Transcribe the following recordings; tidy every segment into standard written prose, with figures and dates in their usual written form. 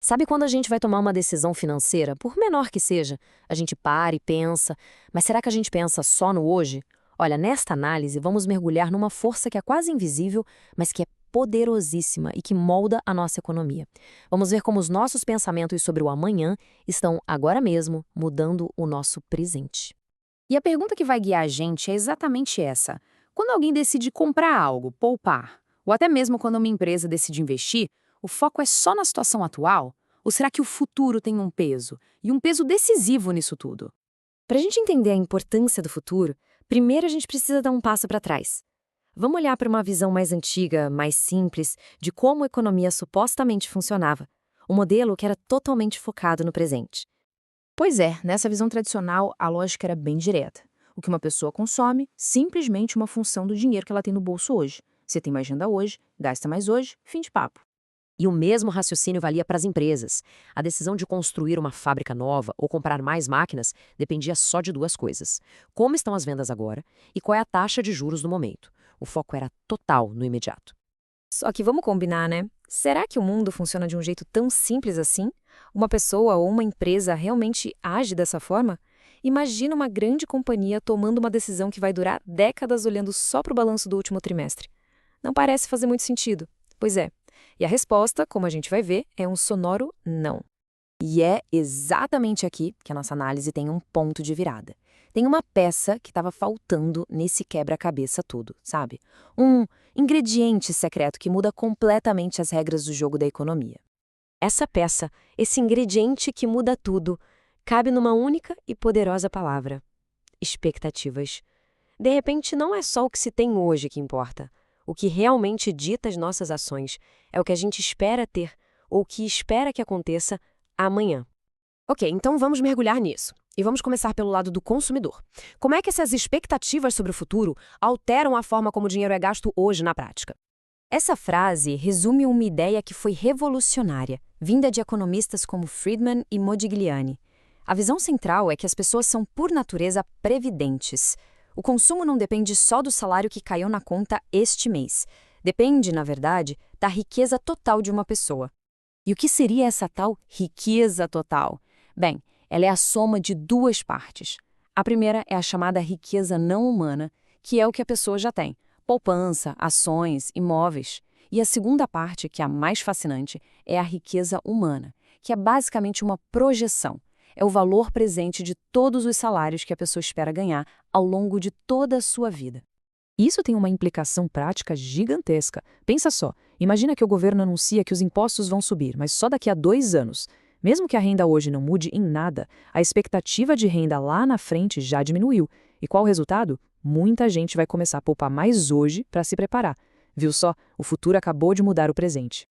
Sabe quando a gente vai tomar uma decisão financeira, por menor que seja, a gente para e pensa, mas será que a gente pensa só no hoje? Olha, nesta análise, vamos mergulhar numa força que é quase invisível, mas que é poderosíssima e que molda a nossa economia. Vamos ver como os nossos pensamentos sobre o amanhã estão agora mesmo mudando o nosso presente. E a pergunta que vai guiar a gente é exatamente essa. Quando alguém decide comprar algo, poupar, ou até mesmo quando uma empresa decide investir, o foco é só na situação atual? Ou será que o futuro tem um peso? E um peso decisivo nisso tudo? Para a gente entender a importância do futuro, primeiro a gente precisa dar um passo para trás. Vamos olhar para uma visão mais antiga, mais simples, de como a economia supostamente funcionava. Um modelo que era totalmente focado no presente. Pois é, nessa visão tradicional, a lógica era bem direta. O que uma pessoa consome, simplesmente uma função do dinheiro que ela tem no bolso hoje. Você tem mais renda hoje, gasta mais hoje, fim de papo. E o mesmo raciocínio valia para as empresas. A decisão de construir uma fábrica nova ou comprar mais máquinas dependia só de duas coisas: como estão as vendas agora e qual é a taxa de juros do momento. O foco era total no imediato. Só que vamos combinar, né? Será que o mundo funciona de um jeito tão simples assim? Uma pessoa ou uma empresa realmente age dessa forma? Imagina uma grande companhia tomando uma decisão que vai durar décadas olhando só para o balanço do último trimestre. Não parece fazer muito sentido. Pois é. E a resposta, como a gente vai ver, é um sonoro não. E é exatamente aqui que a nossa análise tem um ponto de virada. Tem uma peça que estava faltando nesse quebra-cabeça todo, sabe? Um ingrediente secreto que muda completamente as regras do jogo da economia. Essa peça, esse ingrediente que muda tudo, cabe numa única e poderosa palavra: expectativas. De repente, não é só o que se tem hoje que importa. O que realmente dita as nossas ações é o que a gente espera ter ou o que espera que aconteça amanhã. Ok, então vamos mergulhar nisso. E vamos começar pelo lado do consumidor. Como é que essas expectativas sobre o futuro alteram a forma como o dinheiro é gasto hoje na prática? Essa frase resume uma ideia que foi revolucionária, vinda de economistas como Friedman e Modigliani. A visão central é que as pessoas são, por natureza, previdentes. O consumo não depende só do salário que caiu na conta este mês. Depende, na verdade, da riqueza total de uma pessoa. E o que seria essa tal riqueza total? Bem, ela é a soma de duas partes. A primeira é a chamada riqueza não humana, que é o que a pessoa já tem: poupança, ações, imóveis. E a segunda parte, que é a mais fascinante, é a riqueza humana, que é basicamente uma projeção. É o valor presente de todos os salários que a pessoa espera ganhar ao longo de toda a sua vida. Isso tem uma implicação prática gigantesca. Pensa só, imagina que o governo anuncia que os impostos vão subir, mas só daqui a 2 anos. Mesmo que a renda hoje não mude em nada, a expectativa de renda lá na frente já diminuiu. E qual o resultado? Muita gente vai começar a poupar mais hoje para se preparar. Viu só? O futuro acabou de mudar o presente.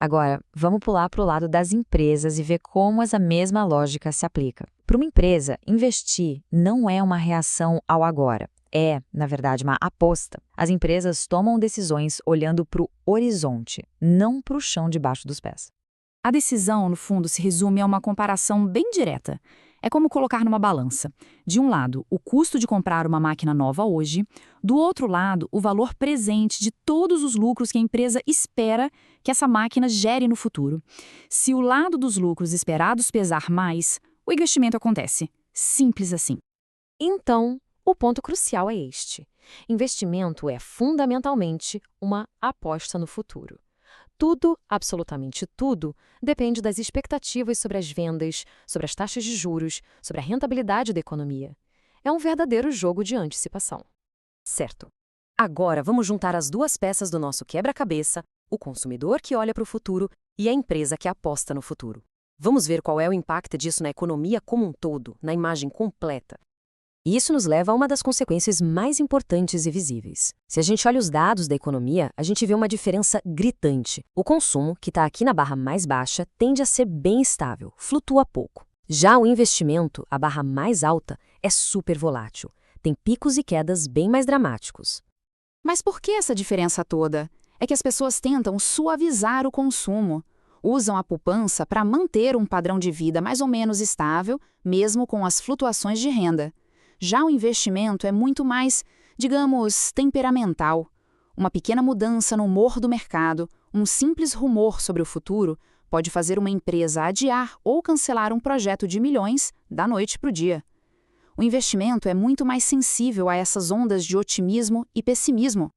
Agora, vamos pular para o lado das empresas e ver como essa mesma lógica se aplica. Para uma empresa, investir não é uma reação ao agora. É, na verdade, uma aposta. As empresas tomam decisões olhando para o horizonte, não para o chão debaixo dos pés. A decisão, no fundo, se resume a uma comparação bem direta. É como colocar numa balança. De um lado, o custo de comprar uma máquina nova hoje. Do outro lado, o valor presente de todos os lucros que a empresa espera que essa máquina gere no futuro. Se o lado dos lucros esperados pesar mais, o investimento acontece. Simples assim. Então, o ponto crucial é este: investimento é fundamentalmente uma aposta no futuro. Tudo, absolutamente tudo, depende das expectativas sobre as vendas, sobre as taxas de juros, sobre a rentabilidade da economia. É um verdadeiro jogo de antecipação. Certo. Agora vamos juntar as duas peças do nosso quebra-cabeça: o consumidor que olha para o futuro e a empresa que aposta no futuro. Vamos ver qual é o impacto disso na economia como um todo, na imagem completa. E isso nos leva a uma das consequências mais importantes e visíveis. Se a gente olha os dados da economia, a gente vê uma diferença gritante. O consumo, que está aqui na barra mais baixa, tende a ser bem estável, flutua pouco. Já o investimento, a barra mais alta, é super volátil. Tem picos e quedas bem mais dramáticos. Mas por que essa diferença toda? É que as pessoas tentam suavizar o consumo. Usam a poupança para manter um padrão de vida mais ou menos estável, mesmo com as flutuações de renda. Já o investimento é muito mais, digamos, temperamental. Uma pequena mudança no humor do mercado, um simples rumor sobre o futuro, pode fazer uma empresa adiar ou cancelar um projeto de milhões da noite para o dia. O investimento é muito mais sensível a essas ondas de otimismo e pessimismo.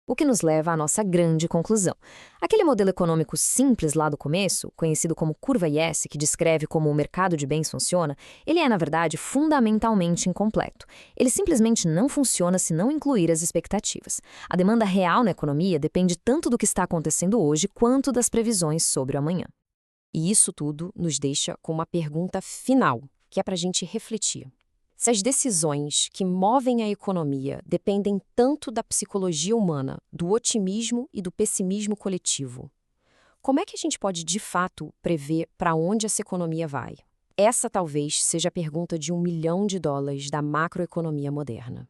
O que nos leva à nossa grande conclusão. Aquele modelo econômico simples lá do começo, conhecido como curva IS, que descreve como o mercado de bens funciona, ele é, na verdade, fundamentalmente incompleto. Ele simplesmente não funciona se não incluir as expectativas. A demanda real na economia depende tanto do que está acontecendo hoje quanto das previsões sobre o amanhã. E isso tudo nos deixa com uma pergunta final, que é para a gente refletir. Se as decisões que movem a economia dependem tanto da psicologia humana, do otimismo e do pessimismo coletivo, como é que a gente pode, de fato, prever para onde essa economia vai? Essa talvez seja a pergunta de $1 milhão da macroeconomia moderna.